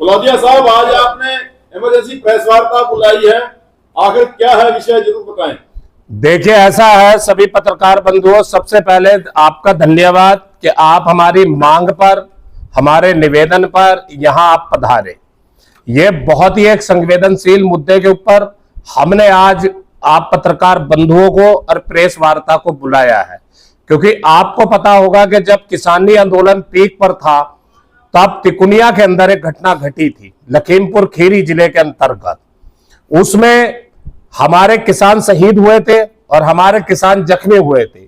दौलतिया साहब, आज आपने इमरजेंसी प्रेस वार्ता बुलाई है, आखिर क्या है विषय, जरूर बताएं। देखिए, ऐसा है सभी पत्रकार बंधुओं, सबसे पहले आपका धन्यवाद कि आप हमारी मांग पर, हमारे निवेदन पर यहां आप पधारे। ये बहुत ही एक संवेदनशील मुद्दे के ऊपर हमने आज आप पत्रकार बंधुओं को और प्रेस वार्ता को बुलाया है, क्योंकि आपको पता होगा कि जब किसानी आंदोलन पीक पर था तब तिकुनिया के अंदर एक घटना घटी थी, लखीमपुर खीरी जिले के अंतर्गत। उसमें हमारे किसान शहीद हुए थे और हमारे किसान जख्मी हुए थे।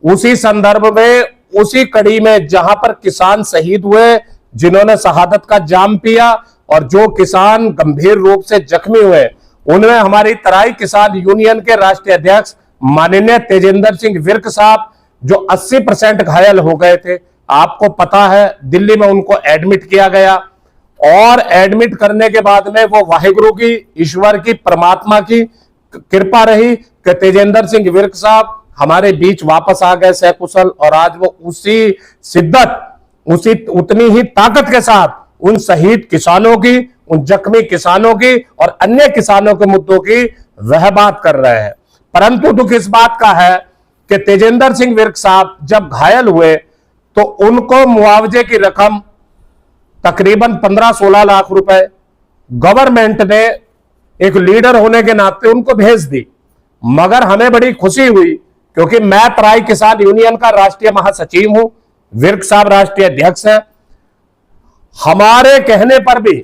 उसी संदर्भ में, उसी कड़ी में जहां पर किसान शहीद हुए, जिन्होंने शहादत का जाम पिया, और जो किसान गंभीर रूप से जख्मी हुए, उनमें हमारी तराई किसान यूनियन के राष्ट्रीय अध्यक्ष माननीय तेजेंद्र सिंह विर्क साहब जो 80% घायल हो गए थे। आपको पता है दिल्ली में उनको एडमिट किया गया, और एडमिट करने के बाद में वो वाहिगुरु की, ईश्वर की, परमात्मा की कृपा रही कि तेजेंद्र सिंह विर्क साहब हमारे बीच वापस आ गए सकुशल। और आज वो उसी शिद्दत, उतनी ही ताकत के साथ उन शहीद किसानों की, उन जख्मी किसानों की और अन्य किसानों के मुद्दों की वह बात कर रहे हैं। परंतु दुख इस बात का है कि तेजेंद्र सिंह विर्क साहब जब घायल हुए तो उनको मुआवजे की रकम तकरीबन 15-16 लाख रुपए गवर्नमेंट ने एक लीडर होने के नाते उनको भेज दी। मगर हमें बड़ी खुशी हुई, क्योंकि मैं तराई किसान यूनियन का राष्ट्रीय महासचिव हूं, विर्क साहब राष्ट्रीय अध्यक्ष हैं। हमारे कहने पर भी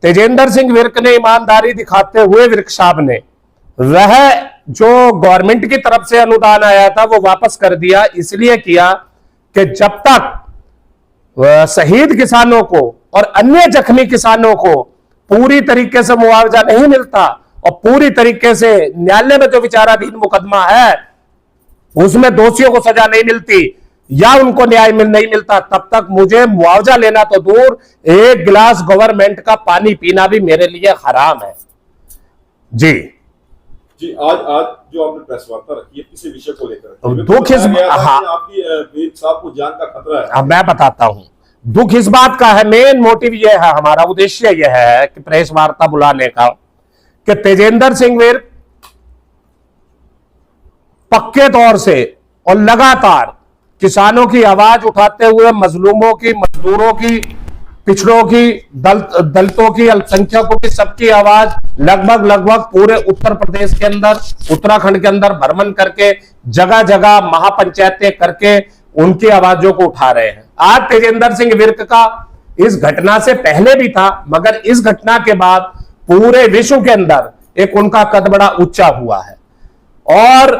तेजेंद्र सिंह विर्क ने ईमानदारी दिखाते हुए, विर्क साहब ने वह जो गवर्नमेंट की तरफ से अनुदान आया था वो वापस कर दिया। इसलिए किया कि जब तक शहीद किसानों को और अन्य जख्मी किसानों को पूरी तरीके से मुआवजा नहीं मिलता और पूरी तरीके से न्यायालय में जो विचाराधीन मुकदमा है उसमें दोषियों को सजा नहीं मिलती या उनको न्याय नहीं मिलता, तब तक मुझे मुआवजा लेना तो दूर, एक गिलास गवर्नमेंट का पानी पीना भी मेरे लिए हराम है। जी आज जो आपने प्रेस वार्ता रखी है, किसी विषय को लेकर दुख इस, हाँ, आपकी वीर साहब को जान का खतरा है। मैं बताता हूं, दुख इस बात का है, मेन मोटिव यह है, हमारा उद्देश्य यह है कि प्रेस वार्ता बुलाने का, कि तेजेंद्र सिंह विर्क पक्के तौर से और लगातार किसानों की आवाज उठाते हुए, मजलूमों की, मजदूरों की, पिछड़ों की, दलितों की, अल्पसंख्यकों की, सबकी आवाज लगभग पूरे उत्तर प्रदेश के अंदर, उत्तराखंड के अंदर भ्रमण करके, जगह जगह महापंचायतें करके उनकी आवाजों को उठा रहे हैं। आज तेजेंद्र सिंह विर्क का इस घटना से पहले भी था, मगर इस घटना के बाद पूरे विश्व के अंदर एक उनका कद बड़ा ऊंचा हुआ है। और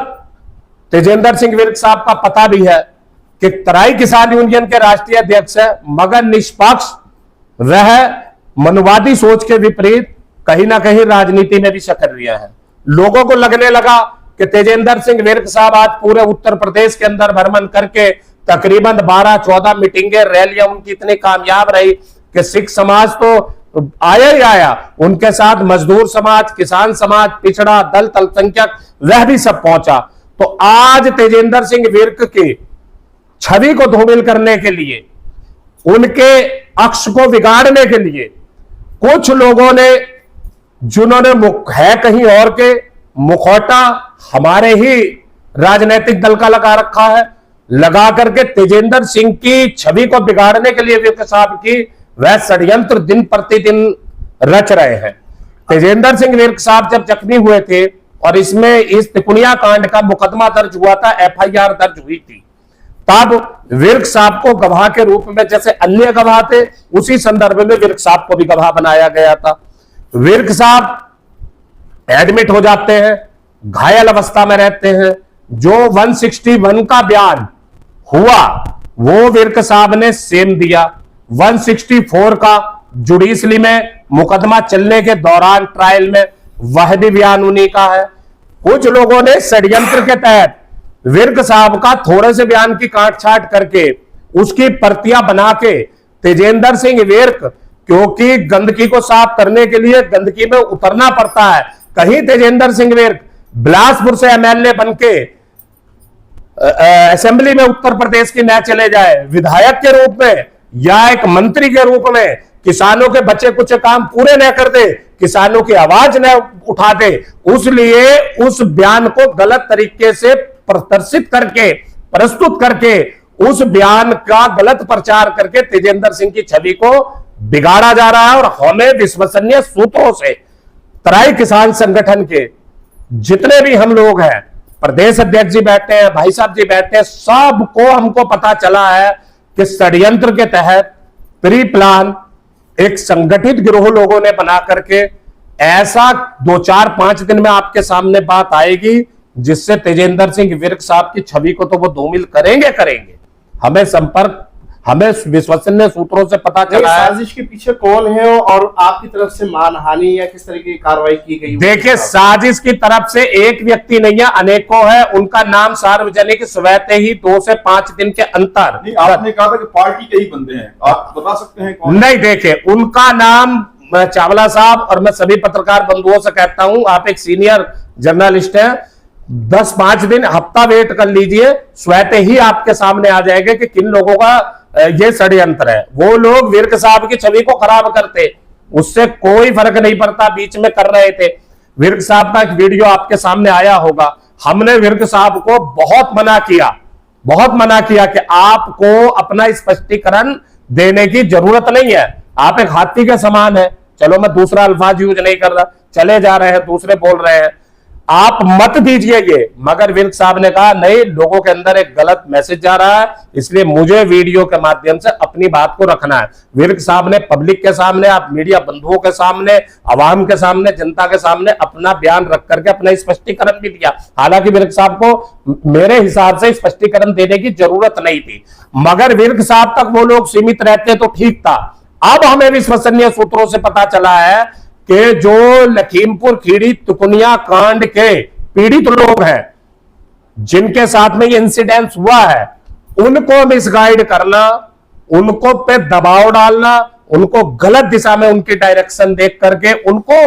तेजेंद्र सिंह विर्क साहब का पता भी है कि तराई किसान यूनियन के राष्ट्रीय अध्यक्ष है, मगर निष्पक्ष, वह मनुवादी सोच के विपरीत कहीं ना कहीं राजनीति में भी सक्रिय है। लोगों को लगने लगा कि तेजेंद्र सिंह विर्क साहब आज पूरे उत्तर प्रदेश के अंदर भ्रमण करके तकरीबन 12-14 मीटिंगें, रैलियां उनकी इतनी कामयाब रही कि सिख समाज तो आया ही आया, उनके साथ मजदूर समाज, किसान समाज, पिछड़ा, दलित, अल्पसंख्यक, वह भी सब पहुंचा। तो आज तेजेंद्र सिंह विर्क की छवि को धूमिल करने के लिए, उनके अक्ष को बिगाड़ने के लिए कुछ लोगों ने, जिन्होंने है कहीं और के, मुखौटा हमारे ही राजनीतिक दल का लगा रखा है, लगा करके तेजेंद्र सिंह की छवि को बिगाड़ने के लिए विर्क साहब की वह षड्यंत्र दिन प्रतिदिन रच रहे हैं। तेजेंद्र सिंह विर्क साहब जब जख्मी हुए थे और इसमें इस तिकुनिया कांड का मुकदमा दर्ज हुआ था, FIR दर्ज हुई थी, तब विर्क साहब को गवाह के रूप में, जैसे अन्य गवाह थे उसी संदर्भ में विर्क साहब को भी गवाह बनाया गया था। विर्क साहब एडमिट हो जाते हैं, घायल अवस्था में रहते हैं। जो 161 का बयान हुआ वो विर्क साहब ने सेम दिया। 164 का जुडिशली में मुकदमा चलने के दौरान ट्रायल में वह भी बयान उन्हीं का है। कुछ लोगों ने षड्यंत्र के तहत विर्क साहब का थोड़े से बयान की काट छाट करके उसकी प्रतियां बना के तेजेंद्र सिंह विर्क, क्योंकि गंदगी को साफ करने के लिए गंदगी में उतरना पड़ता है, कहीं तेजेंद्र सिंह विर्क बिलासपुर से MLA बनके असेंबली में उत्तर प्रदेश की न चले जाए विधायक के रूप में या एक मंत्री के रूप में, किसानों के बचे कुछ काम पूरे न कर दे, किसानों की आवाज न उठा दे, उसलिए उस बयान को गलत तरीके से प्रदर्शित करके, प्रस्तुत करके, उस बयान का गलत प्रचार करके तेजेंद्र सिंह की छवि को बिगाड़ा जा रहा है। और हमें विश्वसनीय सूत्रों से तराई किसान संगठन के जितने भी हम लोग हैं, प्रदेश अध्यक्ष जी बैठे हैं, भाई साहब जी बैठे हैं, सबको हमको पता चला है कि षड्यंत्र के तहत प्री प्लान एक संगठित गिरोह लोगों ने बना करके ऐसा 2-4-5 दिन में आपके सामने बात आएगी जिससे तेजेंद्र सिंह विर्क साहब की छवि को तो वो धूमिल करेंगे। हमें विश्वसनीय सूत्रों से पता चला है। साजिश के पीछे कौन है और आपकी तरफ से मानहानि या किस तरह की कार्रवाई की गई? देखिए, साजिश की तरफ से एक व्यक्ति नहीं है, अनेकों है। उनका नाम सार्वजनिक स्वतः ही 2 से 5 दिन के अंतर। नहीं, आपने कहा था कि पार्टी के ही बंदे हैं, आप बता सकते हैं कौन? नहीं, देखिए, उनका नाम चावला साहब, और मैं सभी पत्रकार बंधुओं से कहता हूं, आप एक सीनियर जर्नलिस्ट हैं, 10-5 दिन, हफ्ता वेट कर लीजिए, स्वतः ही आपके सामने आ जाएगा कि किन लोगों का ये षड्यंत्र है। वो लोग विर्क साहब की छवि को खराब करते, उससे कोई फर्क नहीं पड़ता, बीच में कर रहे थे। विर्क साहब का एक वीडियो आपके सामने आया होगा। हमने विर्क साहब को बहुत मना किया कि आपको अपना स्पष्टीकरण देने की जरूरत नहीं है, आप एक हाथी के समान है। चलो, मैं दूसरा अल्फाज यूज नहीं कर रहा, चले जा रहे हैं, दूसरे बोल रहे हैं, आप मत दीजिए ये। मगर विर्क साहब ने कहा नहीं, लोगों के अंदर एक गलत मैसेज जा रहा है, इसलिए मुझे वीडियो के माध्यम से अपनी बात को रखना है। विर्क साहब ने पब्लिक के सामने, आप मीडिया बंधुओं के सामने, आवाम के सामने, जनता के सामने अपना बयान रख करके अपना स्पष्टीकरण भी दिया। हालांकि विर्क साहब को मेरे हिसाब से स्पष्टीकरण देने की जरूरत नहीं थी, मगर विर्क साहब तक वो लोग सीमित रहते तो ठीक था। अब हमें विश्वसनीय सूत्रों से पता चला है कि जो लखीमपुर खीरी तुकुनिया कांड के पीड़ित लोग हैं, जिनके साथ में ये इंसिडेंस हुआ है, उनको मिसगाइड करना, उनको पे दबाव डालना, उनको गलत दिशा में उनकी डायरेक्शन देख करके उनको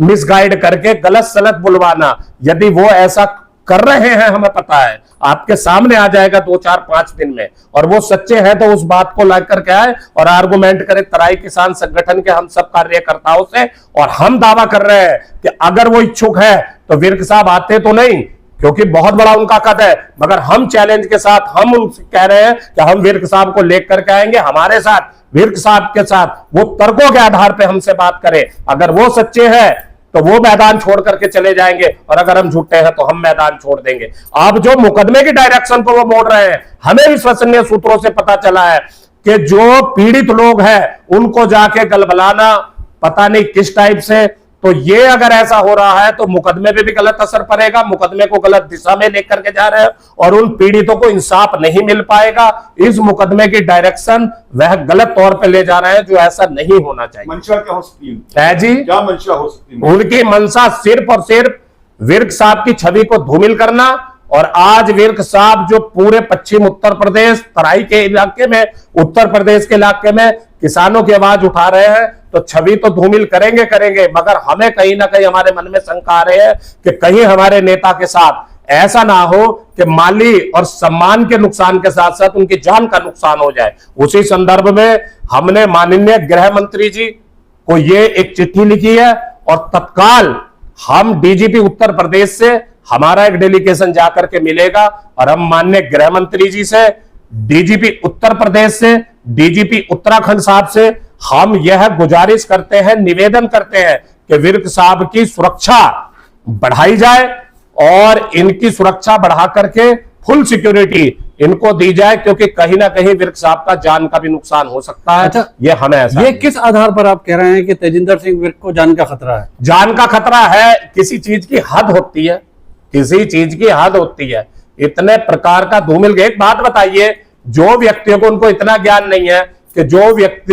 मिसगाइड करके गलत सलत बुलवाना, यदि वो ऐसा कर रहे हैं, हमें पता है, आपके सामने आ जाएगा 2-4-5 दिन में। और वो सच्चे हैं तो उस बात को लेकर के आए और आर्गुमेंट करें तराई किसान संगठन के हम सब कार्यकर्ताओं से। और हम दावा कर रहे हैं कि अगर वो इच्छुक है तो विर्क साहब आते तो नहीं, क्योंकि बहुत बड़ा उनका कद है, मगर हम चैलेंज के साथ हम उनसे कह रहे हैं कि हम विर्क साहब को लेकर के आएंगे, हमारे साथ, विर्क साहब के साथ वो तर्कों के आधार पर हमसे बात करें। अगर वो सच्चे हैं तो वो मैदान छोड़ करके चले जाएंगे, और अगर हम झूठे हैं तो हम मैदान छोड़ देंगे। अब जो मुकदमे की डायरेक्शन को वो मोड़ रहे हैं, हमें विश्वसनीय सूत्रों से पता चला है कि जो पीड़ित लोग हैं उनको जाके गलबलाना, पता नहीं किस टाइप से। तो ये अगर ऐसा हो रहा है तो मुकदमे पे भी गलत असर पड़ेगा, मुकदमे को गलत दिशा में लेकर के जा रहे हैं और उन पीड़ितों को इंसाफ नहीं मिल पाएगा। इस मुकदमे की डायरेक्शन वह गलत तौर पे ले जा रहे हैं, जो ऐसा नहीं होना चाहिए। मंशा क्या हो सकती है जी? क्या मंशा हो सकती है? उनकी मंशा सिर्फ और सिर्फ विर्क साहब की छवि को धूमिल करना। और आज विर्क साहब जो पूरे पश्चिम उत्तर प्रदेश, तराई के इलाके में, उत्तर प्रदेश के इलाके में किसानों की आवाज उठा रहे हैं, तो छवि तो धूमिल करेंगे, मगर हमें कहीं ना कहीं हमारे मन में शंका आ रही है कि कहीं हमारे नेता के साथ ऐसा ना हो कि माली और सम्मान के नुकसान के साथ साथ उनकी जान का नुकसान हो जाए। उसी संदर्भ में हमने माननीय गृह मंत्री जी को ये एक चिट्ठी लिखी है और तत्काल हम डीजीपी उत्तर प्रदेश से हमारा एक डेलीगेशन जाकर के मिलेगा और हम माननीय गृह मंत्री जी से, डीजीपी उत्तर प्रदेश से, डीजीपी उत्तराखंड साहब से हम यह गुजारिश करते हैं, निवेदन करते हैं कि विर्क साहब की सुरक्षा बढ़ाई जाए और इनकी सुरक्षा बढ़ा करके फुल सिक्योरिटी इनको दी जाए, क्योंकि कहीं ना कहीं विर्क साहब का जान का भी नुकसान हो सकता है। अच्छा, ये हमें ऐसा ये किस आधार पर आप कह रहे हैं कि तेजिंदर सिंह विर्क को जान का खतरा है? जान का खतरा है, किसी चीज की हद होती है, किसी चीज की हद होती है। इतने प्रकार का धूमिल, एक बात बताइए, जो व्यक्तियों को उनको इतना ज्ञान नहीं है कि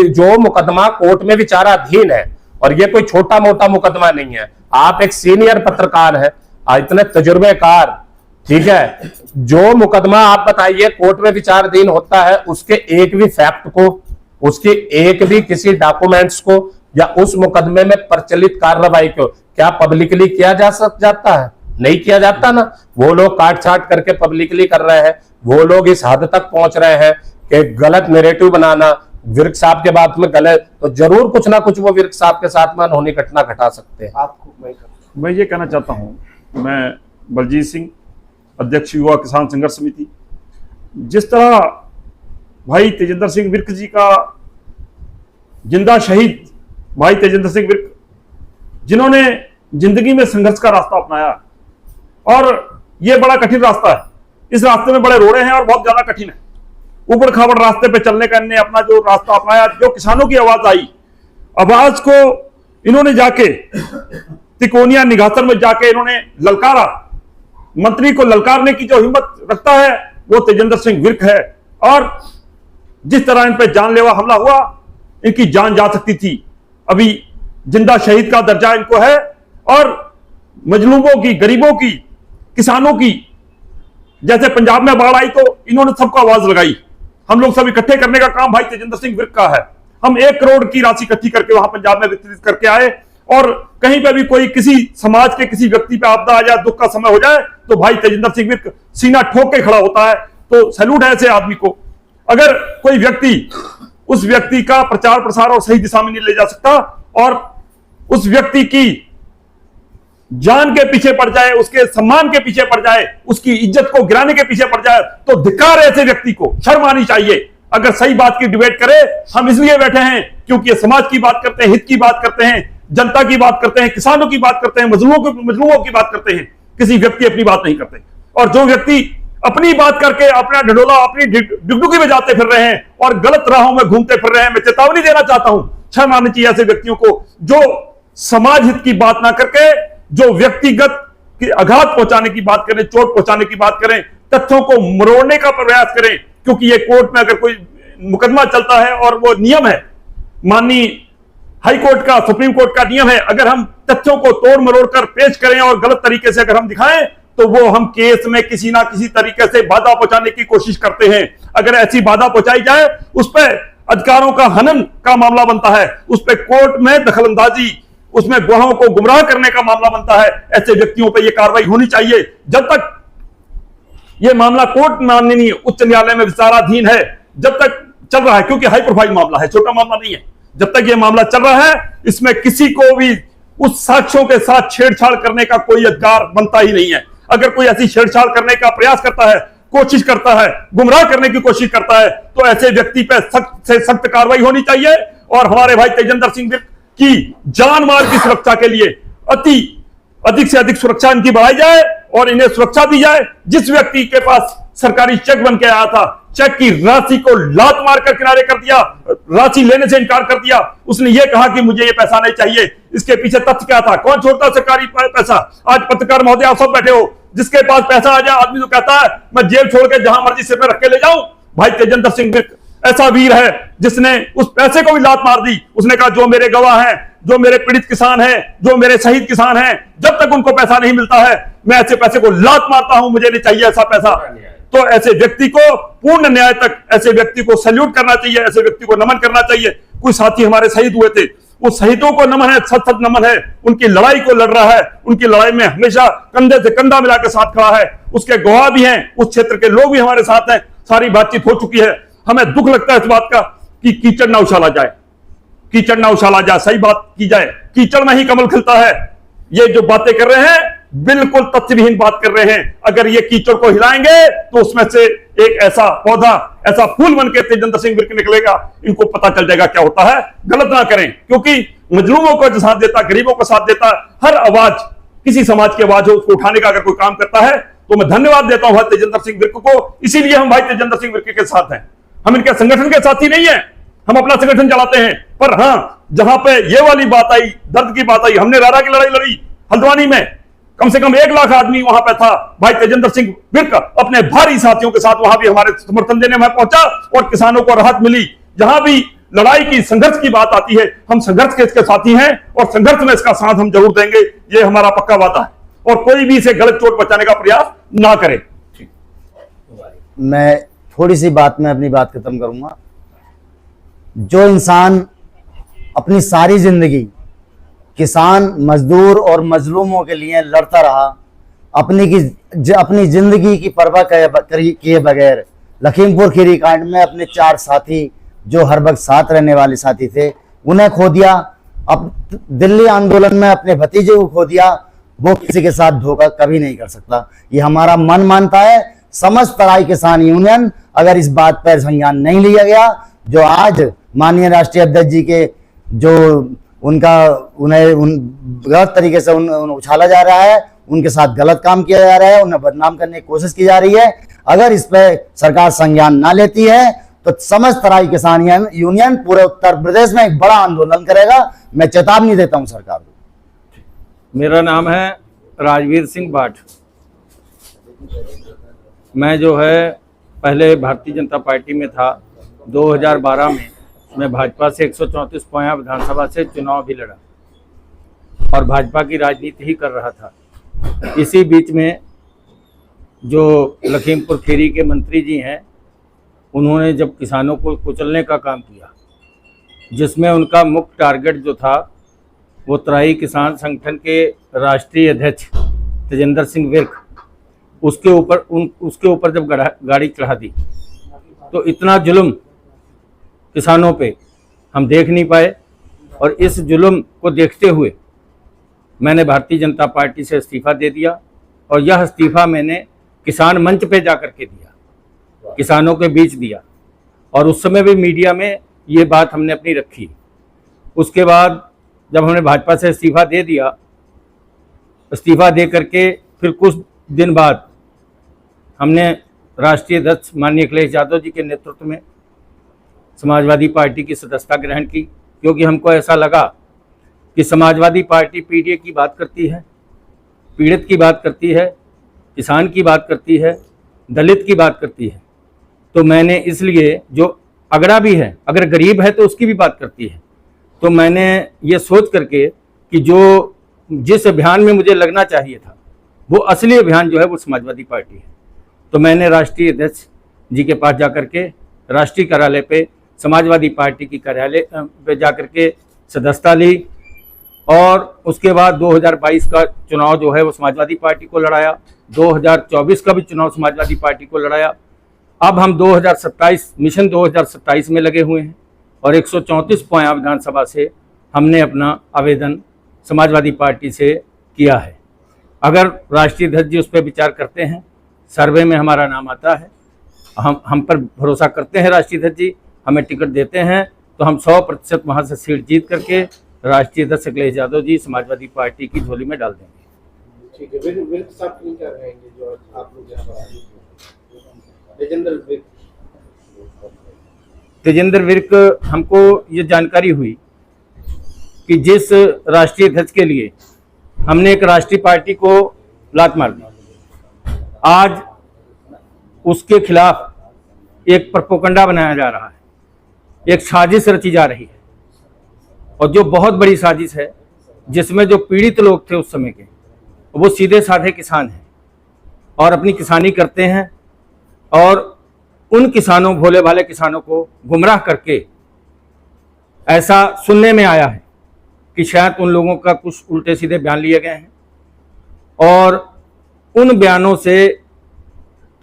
जो मुकदमा कोर्ट में विचाराधीन है, और ये कोई छोटा मोटा मुकदमा नहीं है, आप एक सीनियर पत्रकार हैं, इतने तजुर्बेकार, ठीक है, जो मुकदमा आप बताइए कोर्ट में विचाराधीन होता है, उसके एक भी फैक्ट को, उसके एक भी किसी डॉक्यूमेंट्स को या उस मुकदमे में प्रचलित कार्रवाई को क्या पब्लिकली किया जाता है? नहीं किया जाता ना। वो लोग काट छाट करके पब्लिकली कर रहे हैं, वो लोग इस हद तक पहुंच रहे हैं कि गलत नैरेटिव बनाना, विर्क साहब के बात में गलत, तो जरूर कुछ ना कुछ वो विर्क साहब के साथ में अनहोनी घटना घटा सकते हैं। आपको मैं ये कहना चाहता हूँ, मैं बलजीत सिंह, अध्यक्ष युवा किसान संघर्ष समिति, जिस तरह भाई तेजिंदर सिंह विर्क जी का जिंदा शहीद भाई तेजिंदर सिंह विर्क, जिन्होंने जिंदगी में संघर्ष का रास्ता अपनाया, और ये बड़ा कठिन रास्ता है, इस रास्ते में बड़े रोड़े हैं और बहुत ज्यादा कठिन है, ऊबड़ खाबड़ रास्ते पे चलने का इन्होंने अपना जो रास्ता अपनाया, जो किसानों की आवाज आई, आवाज को इन्होंने जाके तिकोनिया निघासन में जाके इन्होंने ललकारा, मंत्री को ललकारने की जो हिम्मत रखता है वो तेजिंदर सिंह विर्क है। और जिस तरह इन पे जानलेवा हमला हुआ, इनकी जान जा सकती थी, अभी जिंदा शहीद का दर्जा इनको है, और मजलूमों की, गरीबों की, किसानों की, जैसे पंजाब में बाढ़ आई तो इन्होंने सबको आवाज लगाई, हम लोग सब इकट्ठे करने का काम भाई तेजिंदर सिंह विर्क का है। हम 1 करोड़ की राशि इकट्ठी करके वहां पंजाब में वितरित करके आए, और कहीं पे भी कोई किसी समाज के किसी व्यक्ति पे आपदा आ जाए, दुख का समय हो जाए, तो भाई तेजिंदर सिंह विर्क सीना ठोक के खड़ा होता है। तो सैल्यूट है ऐसे आदमी को। अगर कोई व्यक्ति उस व्यक्ति का प्रचार प्रसार और सही दिशा में नहीं ले जा सकता, और उस व्यक्ति की जान के पीछे पड़ जाए, उसके सम्मान के पीछे पड़ जाए, उसकी इज्जत को गिराने के पीछे पड़ जाए, तो धिक्कार ऐसे व्यक्ति को, शर्म आनी चाहिए। अगर सही बात की डिबेट करें, हम इसलिए बैठे हैं क्योंकि ये समाज की बात करते हैं, हित की बात करते हैं, जनता की बात करते हैं, किसानों की बात करते हैं, मजलूमों की बात करते हैं, किसी व्यक्ति अपनी बात नहीं करते। और जो व्यक्ति अपनी बात करके अपना ढिढोला, अपनी डुगडुगी में जाते फिर रहे हैं और गलत राहों में घूमते फिर रहे हैं, मैं चेतावनी देना चाहता हूं, शर्म आनी चाहिए ऐसे व्यक्तियों को, जो समाज हित की बात ना करके, जो व्यक्तिगत की आघात पहुंचाने की बात करें, चोट पहुंचाने की बात करें, तथ्यों को मरोड़ने का प्रयास करें। क्योंकि ये कोर्ट में अगर कोई मुकदमा चलता है और वो नियम है, माननीय हाई कोर्ट का, सुप्रीम कोर्ट का नियम है, अगर हम तथ्यों को तोड़ मरोड़ कर पेश करें और गलत तरीके से अगर हम दिखाएं, तो वो हम केस में किसी ना किसी तरीके से बाधा पहुंचाने की कोशिश करते हैं। अगर ऐसी बाधा पहुंचाई जाए, उस पर अधिकारों का हनन का मामला बनता है, उस पर कोर्ट में दखलंदाजी, उसमें गवाहों को गुमराह करने का मामला बनता है। ऐसे व्यक्तियों पर यह कार्रवाई होनी चाहिए। जब तक यह मामला कोर्ट माननीय उच्च न्यायालय में विचाराधीन है, जब तक चल रहा है, क्योंकि हाई प्रोफाइल मामला है, छोटा मामला नहीं है, जब तक यह मामला चल रहा है, इसमें किसी को भी उस साक्ष्यों के साथ छेड़छाड़ करने का कोई अधिकार बनता ही नहीं है। अगर कोई ऐसी छेड़छाड़ करने का प्रयास करता है, कोशिश करता है, गुमराह करने की कोशिश करता है, तो ऐसे व्यक्ति पर सख्त से सख्त कार्रवाई होनी चाहिए। और हमारे भाई तेजिंदर सिंह विर्क की जान माल की सुरक्षा के लिए अधिक से अधिक सुरक्षा इनकी बढ़ाई जाए और इन्हें सुरक्षा दी जाए। जिस व्यक्ति के पास सरकारी चेक बन के आया था, चेक की राशि को लात मारकर किनारे कर दिया, राशि लेने से इनकार कर दिया, उसने ये कहा कि मुझे ये पैसा नहीं चाहिए। इसके पीछे तथ्य क्या था? कौन छोड़ता सरकारी पैसा? आज पत्रकार महोदय आप सब बैठे हो, जिसके पास पैसा आ जाए, आदमी तो कहता है मैं जेल छोड़ के जहां मर्जी सिर में रख के ले जाऊं। भाई तेजिंदर सिंह विर्क ऐसा वीर है जिसने उस पैसे को भी लात मार दी। उसने कहा जो मेरे गवाह हैं, जो मेरे पीड़ित किसान हैं, जो मेरे शहीद किसान हैं, जब तक उनको पैसा नहीं मिलता है, मैं ऐसे पैसे को लात मारता हूं, मुझे नहीं चाहिए ऐसा पैसा। तो ऐसे व्यक्ति को पूर्ण न्याय तक, ऐसे व्यक्ति को सैल्यूट करना चाहिए, ऐसे व्यक्ति को नमन करना चाहिए। कुछ साथी हमारे शहीद हुए थे, उस शहीदों को नमन है, सत सत नमन है। उनकी लड़ाई को लड़ रहा है, उनकी लड़ाई में हमेशा कंधे से कंधा मिलाकर साथ खड़ा है, उसके गवाह भी हैं, उस क्षेत्र के लोग भी हमारे साथ हैं। सारी बातचीत हो चुकी है। हमें दुख लगता है इस बात का कि कीचड़ ना उछाला जाए, कीचड़ ना उछाला जाए, सही बात की जाए। कीचड़ में ही कमल खिलता है। ये जो बातें कर रहे हैं बिल्कुल तथ्यविहीन बात कर रहे हैं। अगर ये कीचड़ को हिलाएंगे तो उसमें से एक ऐसा पौधा, ऐसा फूल बन के तेजिंदर सिंह विर्क निकलेगा। इनको पता चल जाएगा क्या होता है। गलत ना करें, क्योंकि मजलूमों को जो साथ देता, गरीबों को साथ देता, हर आवाज किसी समाज की आवाज हो, उसको उठाने का अगर कोई काम करता है तो मैं धन्यवाद देता हूं भाई तेजिंदर सिंह विर्क को। इसीलिए हम भाई तेजिंदर सिंह विर्क के साथ हैं। हम इनके संगठन के साथी नहीं है, हम अपना संगठन चलाते हैं। पर हां, जहां पे ये वाली बात आई, दर्द की बात आई, हमने रारा की लड़ाई लड़ी हल्द्वानी में, कम से कम 1 लाख आदमी वहां पे था। भाई तेजिंदर सिंह विर्क अपने भारी साथियों के साथ वहां भी हमारे समर्थन देने में पहुंचा और किसानों को राहत मिली। जहां भी लड़ाई की, संघर्ष की बात आती है, हम संघर्ष के इसके साथी हैं और संघर्ष में इसका साथ हम जरूर देंगे। ये हमारा पक्का वादा है और कोई भी इसे गलत चोट बचाने का प्रयास ना करे। मैं थोड़ी सी बात में अपनी बात खत्म करूंगा। जो इंसान अपनी सारी जिंदगी किसान, मजदूर और मजलूमों के लिए लड़ता रहा, अपनी जिंदगी की परवाह किए बगैर लखीमपुर खीरी कांड में अपने 4 साथी जो हर वक्त साथ रहने वाले साथी थे उन्हें खो दिया। अब दिल्ली आंदोलन में अपने भतीजे को खो दिया। वो किसी के साथ धोखा कभी नहीं कर सकता, ये हमारा मन मानता है। समस्त तराई किसान यूनियन, अगर इस बात पर संज्ञान नहीं लिया गया, जो आज माननीय राष्ट्रीय अध्यक्ष जी के जो उन्हें गलत तरीके से उछाला जा रहा है, उनके साथ गलत काम किया जा रहा है, उन्हें बदनाम करने की कोशिश की जा रही है, अगर इस पर सरकार संज्ञान ना लेती है तो समस्त तराई किसान यूनियन पूरे उत्तर प्रदेश में एक बड़ा आंदोलन करेगा। मैं चेतावनी देता हूं सरकार को। मेरा नाम है राजवीर सिंह भाट। मैं जो है पहले भारतीय जनता पार्टी में था। 2012 में मैं भाजपा से 134 पोया विधानसभा से चुनाव भी लड़ा और भाजपा की राजनीति ही कर रहा था। इसी बीच में जो लखीमपुर खीरी के मंत्री जी हैं, उन्होंने जब किसानों को कुचलने का काम किया, जिसमें उनका मुख्य टारगेट जो था वो तराई किसान संगठन के राष्ट्रीय अध्यक्ष तेजिंदर सिंह विर्क, उसके ऊपर जब गाड़ी चढ़ा दी तो इतना जुल्म किसानों पे हम देख नहीं पाए। और इस जुल्म को देखते हुए मैंने भारतीय जनता पार्टी से इस्तीफा दे दिया और यह इस्तीफा मैंने किसान मंच पे जा कर के दिया, किसानों के बीच दिया। और उस समय भी मीडिया में ये बात हमने अपनी रखी। उसके बाद जब हमने भाजपा से इस्तीफा दे दिया, इस्तीफा दे करके फिर कुछ दिन बाद हमने राष्ट्रीय अध्यक्ष माननीय अखिलेश यादव जी के नेतृत्व में समाजवादी पार्टी की सदस्यता ग्रहण की, क्योंकि हमको ऐसा लगा कि समाजवादी पार्टी पीडीए की बात करती है, पीड़ित की बात करती है, किसान की बात करती है, दलित की बात करती है। तो मैंने इसलिए, जो अगड़ा भी है, अगर गरीब है तो उसकी भी बात करती है, तो मैंने ये सोच करके कि जो जिस अभियान में मुझे लगना चाहिए था वो असली अभियान जो है वो समाजवादी पार्टी है, तो मैंने राष्ट्रीय अध्यक्ष जी के पास जाकर के राष्ट्रीय कार्यालय पे समाजवादी पार्टी की कार्यालय पे जाकर के सदस्यता ली। और उसके बाद 2022 का चुनाव जो है वो समाजवादी पार्टी को लड़ाया, 2024 का भी चुनाव समाजवादी पार्टी को लड़ाया। अब हम 2027 मिशन 2027 में लगे हुए हैं और 134 पोया विधानसभा से हमने अपना आवेदन समाजवादी पार्टी से किया है। अगर राष्ट्रीय अध्यक्ष जी उस पर विचार करते हैं, सर्वे में हमारा नाम आता है, हम पर भरोसा करते हैं, राष्ट्रीय अध्यक्ष जी हमें टिकट देते हैं, तो हम 100% वहाँ से सीट जीत करके राष्ट्रीय अध्यक्ष अखिलेश यादव जी समाजवादी पार्टी की झोली में डाल देंगे। ठीक है, विर्क साहब क्या कहेंगे जो आप लोग यहाँ पर आए हैं? तेजिंदर विर्क, हमको ये जानकारी हुई कि जिस राष्ट्रीय अध्यक्ष के लिए हमने एक राष्ट्रीय पार्टी को लात मार दी, आज उसके खिलाफ एक प्रोपेगेंडा बनाया जा रहा है, एक साजिश रची जा रही है, और जो बहुत बड़ी साजिश है, जिसमें जो पीड़ित लोग थे उस समय के, वो सीधे साधे किसान हैं और अपनी किसानी करते हैं, और उन किसानों, भोले भाले किसानों को गुमराह करके ऐसा सुनने में आया है कि शायद उन लोगों का कुछ उल्टे सीधे बयान लिए गए हैं, और उन बयानों से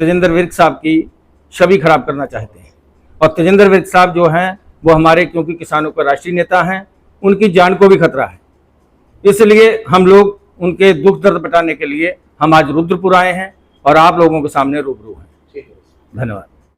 तेजिंदर विर्क साहब की छवि खराब करना चाहते हैं। और तेजिंदर विर्क साहब जो हैं वो हमारे, क्योंकि किसानों के राष्ट्रीय नेता हैं, उनकी जान को भी खतरा है, इसलिए हम लोग उनके दुख दर्द बताने के लिए हम आज रुद्रपुर आए हैं और आप लोगों के सामने रूबरू हैं। धन्यवाद।